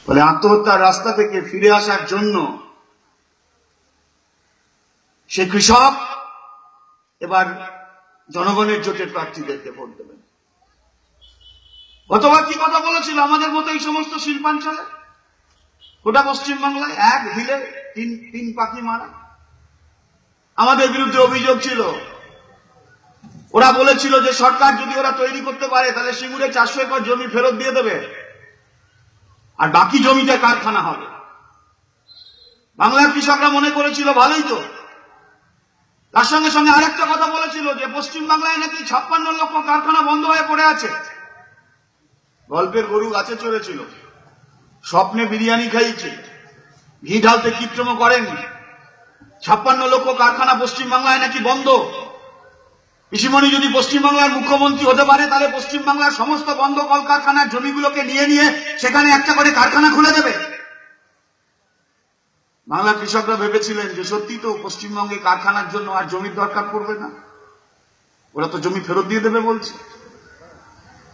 বলে আত্মহত্যার রাস্তা থেকে ফিরে আসার জন্য সে কৃষক এবার জনগণের জোটের প্রার্থীদেরকে ভোট দেবেন। গতবার কি কথা বলেছিল? আমাদের মতো এই সমস্ত শিল্পাঞ্চলে, গোটা পশ্চিমবাংলায় এক ঢিলে তিন পাখি মারা। আমাদের বিরুদ্ধে অভিযোগ ছিল, ওরা বলেছিল যে সরকার যদি ওরা তৈরি করতে পারে তাহলে সিঙ্গুরে 400 একর জমি ফেরত দিয়ে দেবে, আর বাকি জমিটা কারখানা হবে। বাংলার কৃষকরা মনে করেছিল ভালোই তো। তার সঙ্গে সঙ্গে আরেকটা কথা বলেছিল যে পশ্চিমবাংলায় নাকি 56 লক্ষ কারখানা বন্ধ হয়ে পড়ে আছে। গল্পের গরু গাছে চড়েছিল, স্বপ্নে বিরিয়ানি খাইয়েছে, ঘি ঢালতে কৃত্রিম করেন। 56 লক্ষ কারখানা পশ্চিমবাংলায় নাকি বন্ধ। পিসিমণি যদি পশ্চিমবাংলার মুখ্যমন্ত্রী হতে পারে তাহলে পশ্চিমবাংলার সমস্ত বন্ধ কলকারখানার জমিগুলোকে নিয়ে সেখানে একটা করে কারখানা খুলে দেবে। বাংলা কৃষকরা ভেবেছিলেন যে সত্যি তো পশ্চিমবঙ্গে কারখানার জন্য আর জমির দরকার পড়বে না, ওরা তো জমি ফেরত দিয়ে দেবে বলছে।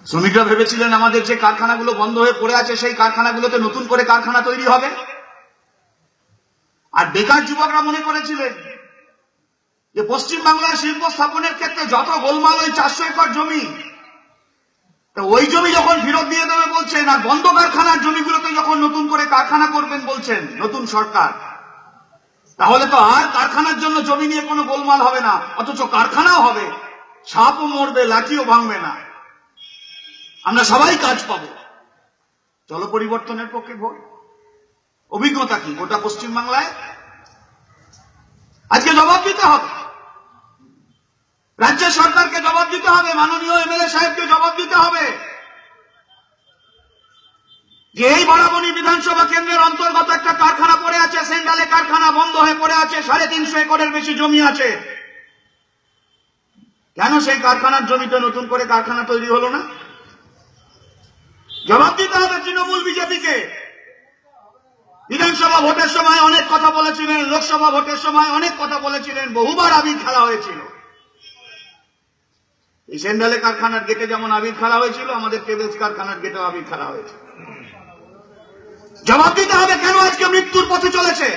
শ্রমিকরা ভেবেছিলেন আমাদের যে কারখানাগুলো বন্ধ হয়ে পড়ে আছে সেই কারখানাগুলোতে নতুন করে কারখানা তৈরি হবে। আর বেকার যুবকরা মনে করেছিলেন যে পশ্চিমবাংলার শিল্প স্থাপনের ক্ষেত্রে যত গোলমাল ওই 400 একর জমি, ওই জমি যখন ফেরত দিয়ে দেবে বলছেন, আর বন্ধ কারখানার জমিগুলোতে যখন নতুন করে কারখানা করবেন বলছেন নতুন সরকার, তাহলে তো আর কারখানার জন্য জমি নিয়ে কোনো গোলমাল হবে না, অথচ কারখানাও হবে, সাপও মরবে, লাঠিও ভাঙবে না, আমরা সবাই কাজ পাবো। চলো পরিবর্তনের পক্ষে ভোট। অভিজ্ঞতা কি গোটা পশ্চিমবাংলায়? আজকে জবাব দিতে হবে, রাজ্য সরকারকে জবাব দিতে হবে, মাননীয় এমএলএ সাহেবকে জবাব দিতে হবে যে এই বরাবনী বিধানসভা কেন্দ্রের অন্তর্গত একটা কারখানা পড়ে আছে, সেন্ডালে কারখানা বন্ধ হয়ে পড়ে আছে, 350 একরের বেশি জমি আছে, কেন সেই কারখানার জমিতে নতুন করে কারখানা তৈরি হলো না? জবাব দিতে হবে তৃণমূল বিজেপিকে। বিধানসভা ভোটের সময় অনেক কথা বলেছিলেন, লোকসভা ভোটের সময় অনেক কথা বলেছিলেন, বহুবার আবির খেলা হয়েছিল। এই সেন্ডালে কারখানার গেটে যেমন আবির খেলা হয়েছিল, আমাদের কেবলস কারখানার গেটেও আবির খেলা হয়েছে। জবাব দিতে হবে কেন আজকে মৃত্যুর পথে চলেছে।